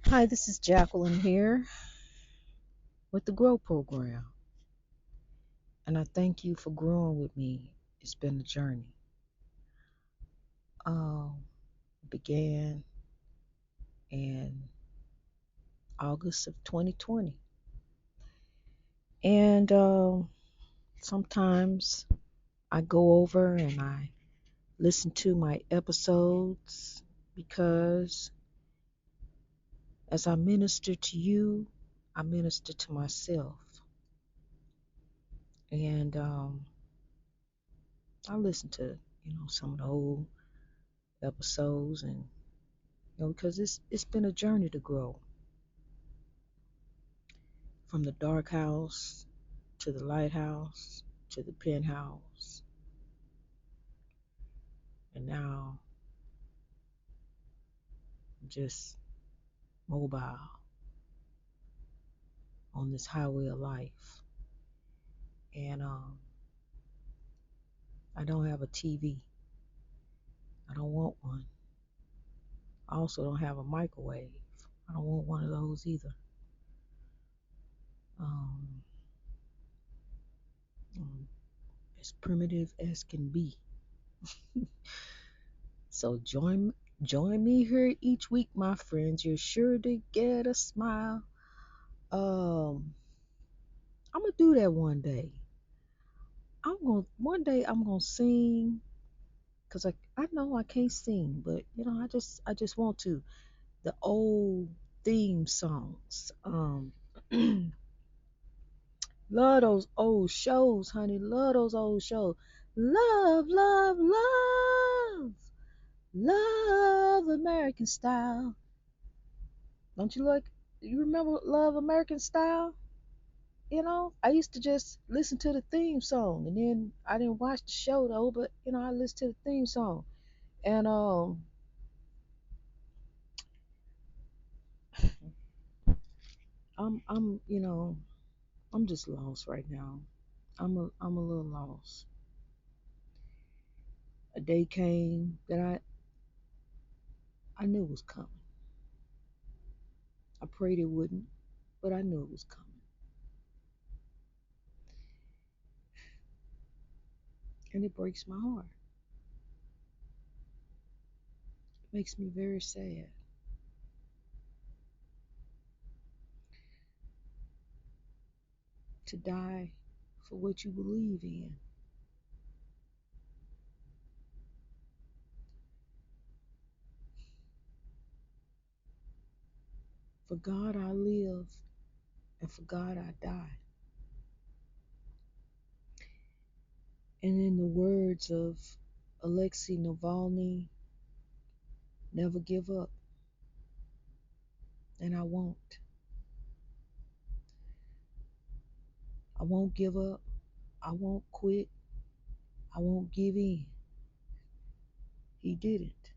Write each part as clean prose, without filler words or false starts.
Hi, this is Jacqueline here with the GROW program, and I thank you for growing with me. It's been a journey. Began in August of 2020, and sometimes I go over and I listen to my episodes because as I minister to you, I minister to myself, and I listen to some of the old episodes and because it's been a journey to grow from the dark house to the lighthouse to the penthouse, and now I'm just mobile on this highway of life. And I don't have a TV. I don't want one. I also don't have a microwave. I don't want one of those either. Um, I'm as primitive as can be. So join me here each week, my friends. You're sure to get a smile. Um, I'm gonna do that one day. I'm gonna sing because I know I can't sing, but I just want to. The old theme songs. Love those old shows, honey. Love those old shows. Love, love, love, love American Style. Don't you like? You remember Love American Style? I used to just listen to the theme song, and then I didn't watch the show though, but I listened to the theme song, and I'm just lost right now. I'm a little lost. A day came that I knew was coming. I prayed it wouldn't, but I knew it was coming, and it breaks my heart. It makes me very sad to die for what you believe in. For God I live, and for God I die. And in the words of Alexei Navalni, never give up. And I won't. I won't give up. I won't quit. I won't give in. He didn't.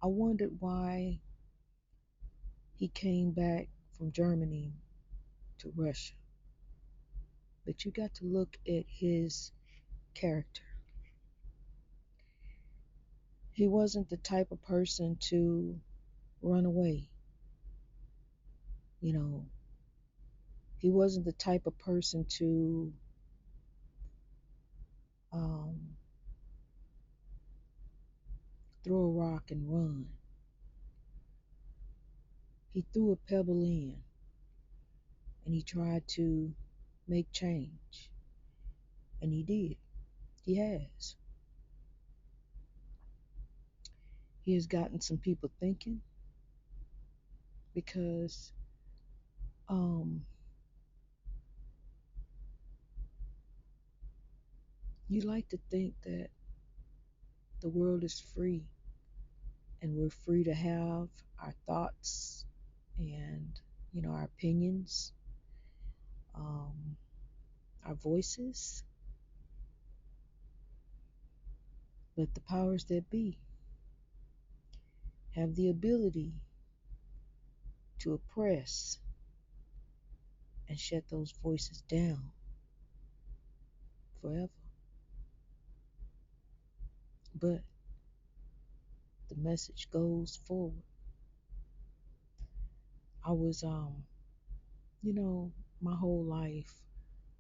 I wondered why he came back from Germany to Russia. But you got to look at his character. He wasn't the type of person to run away. You know, he wasn't the type of person to um, throw a rock and run. He threw a pebble in and he tried to make change. And he did. He has. He has gotten some people thinking because um, you like to think that the world is free and we're free to have our thoughts and our opinions, um, our voices, but the powers that be have the ability to oppress and shut those voices down forever. But the message goes forward. I was, you know, my whole life,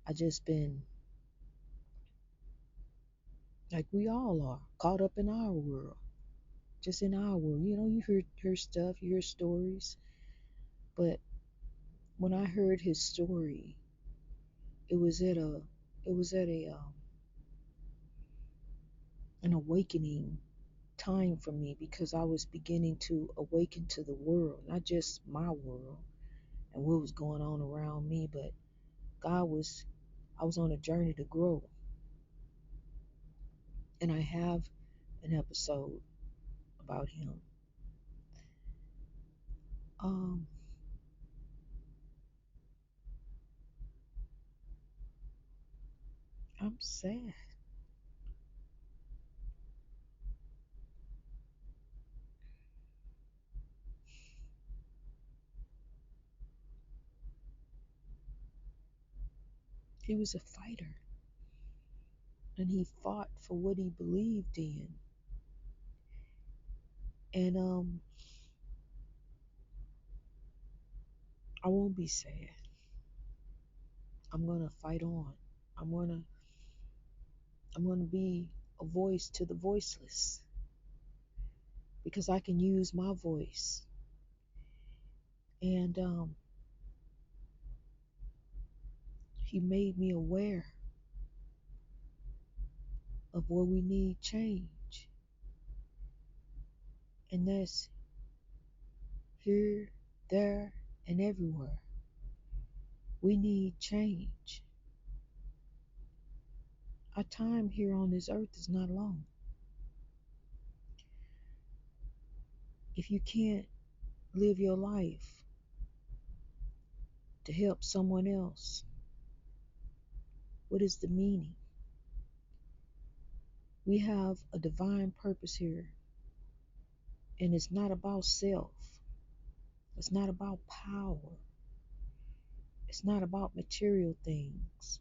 I just been like we all are, caught up in our world, just in our world. You know, you hear stuff, you hear stories, but when I heard his story, it was at a, it was at a, an awakening time for me because I was beginning to awaken to the world, not just my world and what was going on around me, but God was, I was on a journey to grow. And I have an episode about him. Um, I'm sad. He was a fighter and he fought for what he believed in. And I won't be sad. I'm gonna fight on. I'm gonna I'm gonna be a voice to the voiceless because I can use my voice. And he made me aware of where we need change. And that's here, there, and everywhere. We need change. Our time here on this earth is not long. If you can't live your life to help someone else, what is the meaning? We have a divine purpose here, and it's not about self, it's not about power, it's not about material things.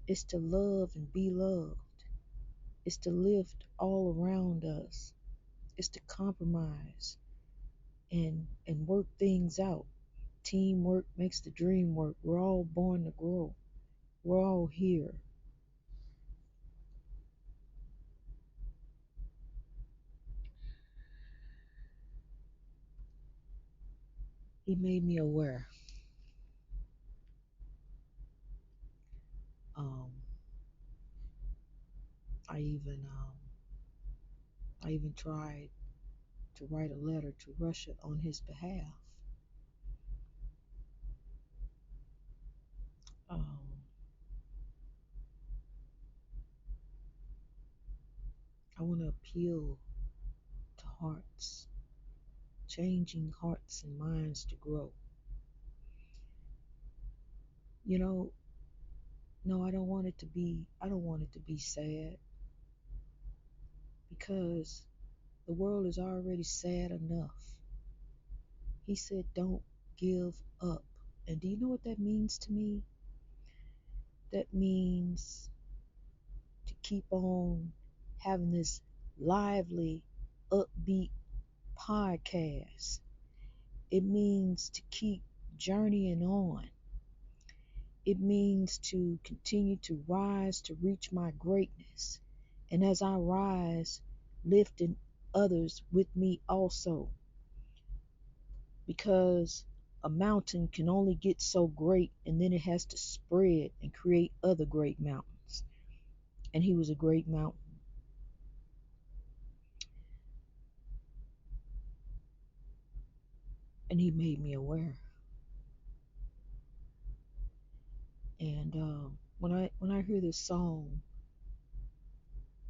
It's to love and be loved, it's to lift all around us, it's to compromise and work things out. Teamwork makes the dream work. We're all born to grow. We're all here. He made me aware. Um, I even I even tried to write a letter to Russia on his behalf. Um, I want to appeal to hearts, changing hearts and minds to grow. You know, no, I don't want it to be. I don't want it to be sad because the world is already sad enough. He said, "Don't give up." And do you know what that means to me? That means to keep on having this lively, upbeat podcast. It means to keep journeying on. It means to continue to rise to reach my greatness. And as I rise, lifting others with me also. Because a mountain can only get so great and then it has to spread and create other great mountains. And he was a great mountain. And he made me aware. And when I hear this song,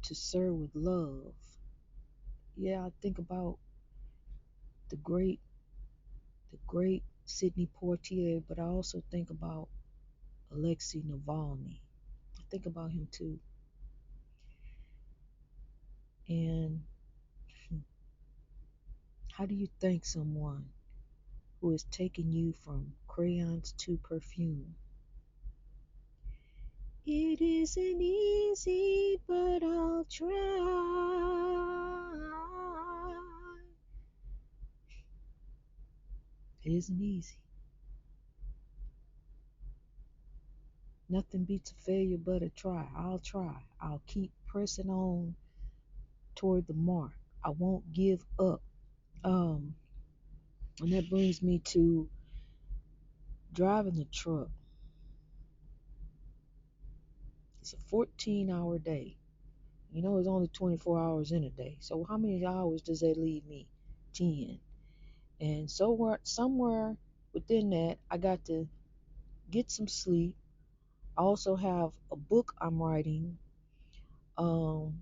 "To Serve with Love," yeah, I think about the great the great Sidney Poitier, but I also think about Alexei Navalny. I think about him too. And how do you thank someone who has taken you from crayons to perfume? It isn't easy, but I'll try. It isn't easy. Nothing beats a failure but a try. I'll try. I'll keep pressing on toward the mark. I won't give up. Um, and that brings me to driving the truck. It's a 14-hour day. You know, it's only 24 hours in a day. So how many hours does that leave me? 10. And somewhere within that, I got to get some sleep. I also have a book I'm writing. Um,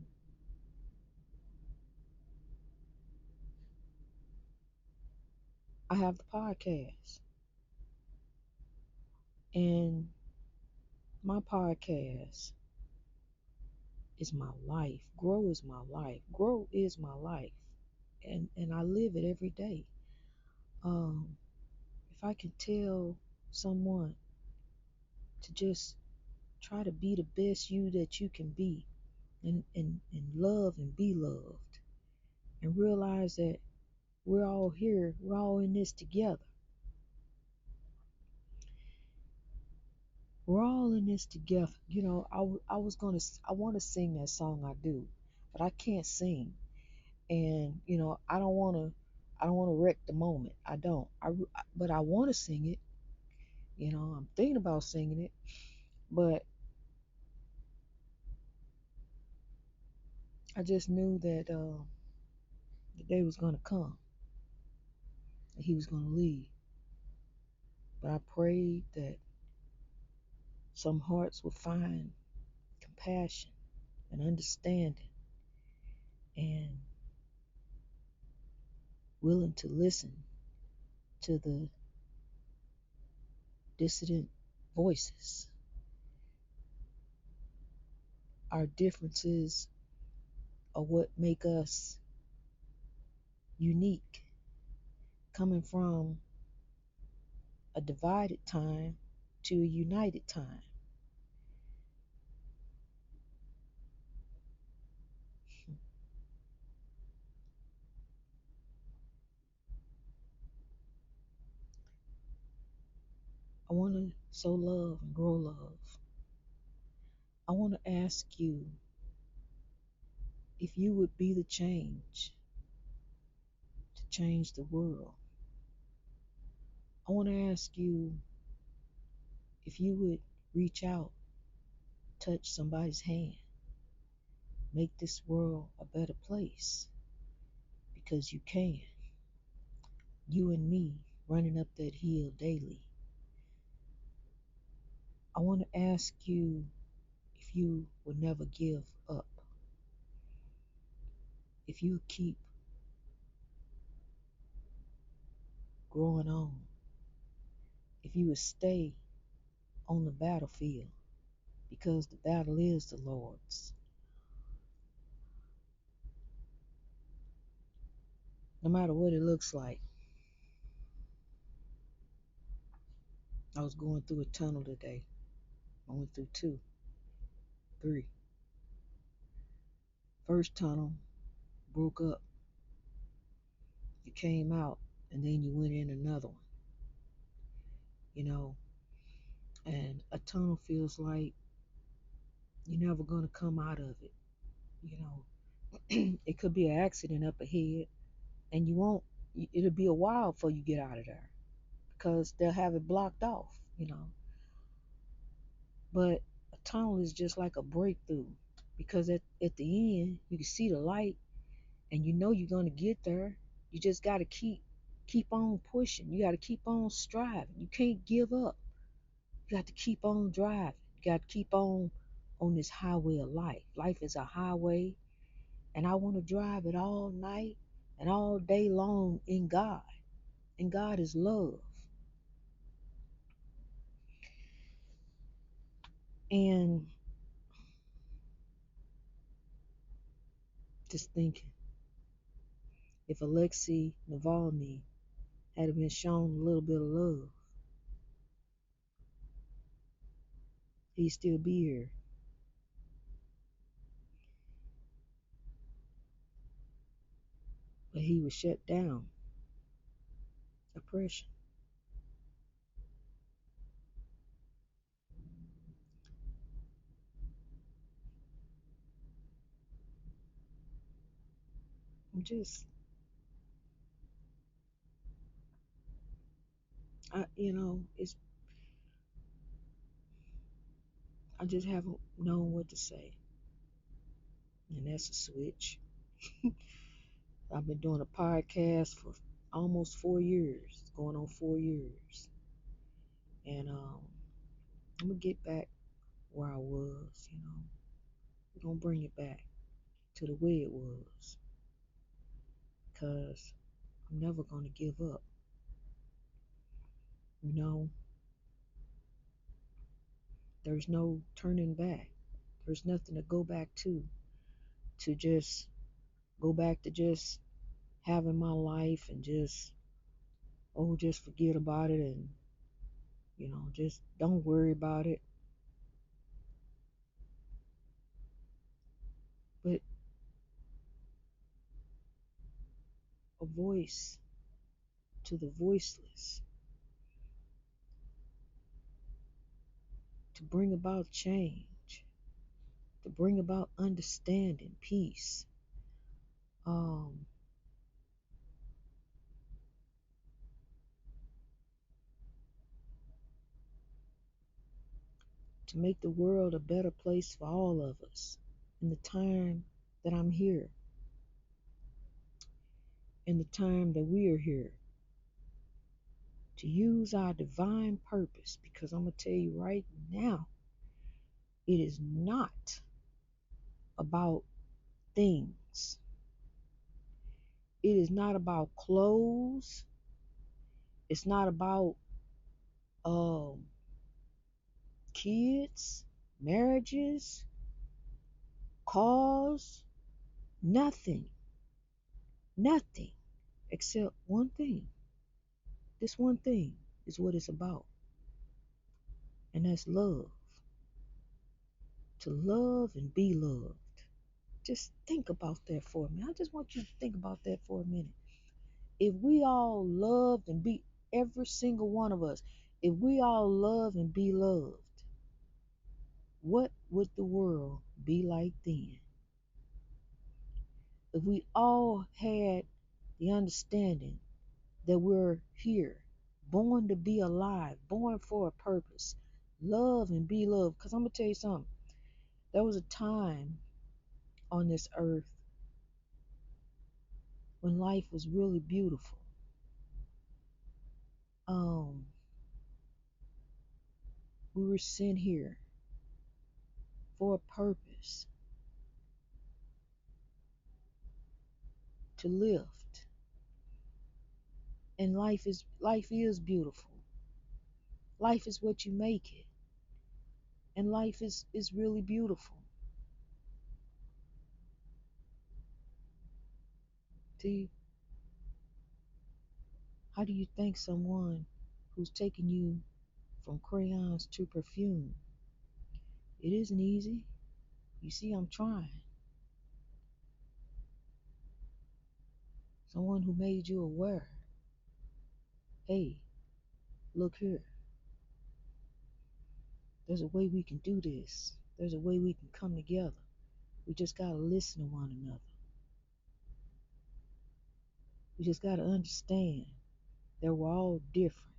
I have the podcast. And my podcast is my life. Grow is my life. Grow is my life. And I live it every day. Um, if I can tell someone to just try to be the best you that you can be, and love and be loved, and realize that we're all here, we're all in this together. We're all in this together. You know, I want to sing that song I do, but I can't sing. And, you know, I don't want to wreck the moment. I don't. But I want to sing it. You know, I'm thinking about singing it, but I just knew that the day was going to come, that he was going to leave. But I prayed that some hearts would find compassion and understanding and willing to listen to the dissident voices. Our differences are what make us unique, coming from a divided time to a united time. I want to sow love and grow love. I want to ask you if you would be the change to change the world. I want to ask you if you would reach out, touch somebody's hand, make this world a better place, because you can. You and me running up that hill daily. I want to ask you if you will never give up, if you keep growing on, if you would stay on the battlefield, because the battle is the Lord's. No matter what it looks like. I was going through a tunnel today. I went through two, three. First tunnel broke up. You came out and then you went in another one. You know, and a tunnel feels like you're never gonna come out of it. You know, it could be an accident up ahead, and you won't. It'll be a while before you get out of there because they'll have it blocked off. You know, but a tunnel is just like a breakthrough, because at the end you can see the light, and you know you're gonna get there. You just gotta keep on pushing. You gotta keep on striving. You can't give up. You got to keep on driving. You got to keep on this highway of life. Life is a highway, and I want to drive it all night and all day long in God. And God is love. And just thinking, if Alexei Navalni had been shown a little bit of love, he'd still be here. But he was shut down. Oppression. I'm just, it's, I just haven't known what to say. And that's a switch. I've been doing a podcast for almost 4 years, going on 4 years. And I'm going to get back where I was. We're going to bring it back to the way it was. Because I'm never going to give up. You know, there's no turning back. There's nothing to go back to just go back to just having my life and just forget about it and, just don't worry about it. But a voice to the voiceless to bring about change, to bring about understanding, peace, um, to make the world a better place for all of us in the time that I'm here, in the time that we are here, to use our divine purpose. Because I'm going to tell you right now, it is not about things, it is not about clothes, it's not about um, kids, marriages, cars, nothing, nothing except one thing. This one thing is what it's about, and that's love. To love and be loved. Just think about that for a minute. I just want you to think about that for a minute. If we all loved and be, every single one of us, if we all love and be loved, what would the world be like then? If we all had the understanding that we're here, born to be alive, born for a purpose, love and be loved. Because I'm going to tell you something. There was a time on this earth when life was really beautiful. Um, we were sent here for a purpose, to lift. And life is beautiful. Life is what you make it. And life is really beautiful. See, how do you think someone who's taking you from crayons to perfume? It isn't easy. You see, I'm trying. Someone who made you aware. Hey, look here. There's a way we can do this. There's a way we can come together. We just got to listen to one another. We just got to understand that we're all different.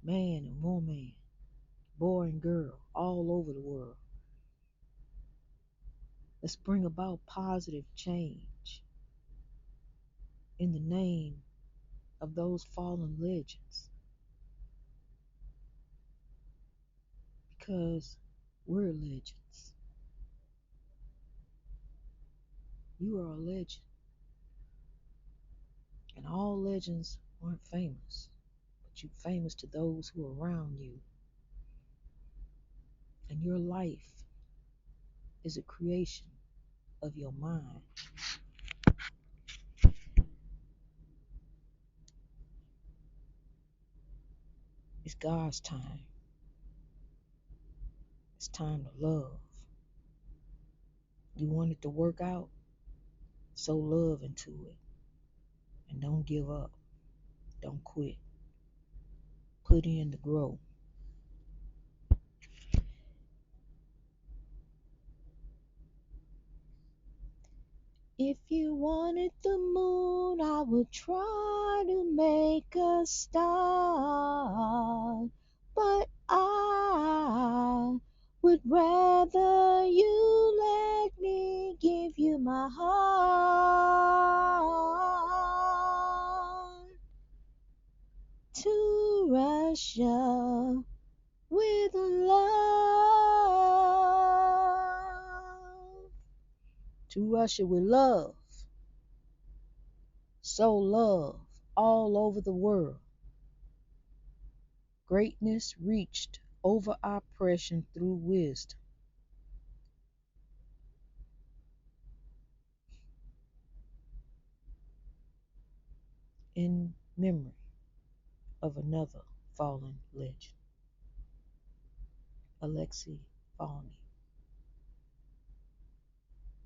Man and woman, boy and girl, all over the world. Let's bring about positive change in the name of those fallen legends. Because we're legends. You are a legend. And all legends aren't famous, but you're famous to those who are around you. And your life is a creation of your mind. It's God's time. It's time to love. You want it to work out? Sow love into it. And don't give up. Don't quit. Put in the grow. If you wanted the moon, I would try to make a star. But I would rather you let me give you my heart to Russia with love. To Russia with love. Sow love all over the world. Greatness reached over oppression through wisdom. In memory of another fallen legend, Alexei Navalni.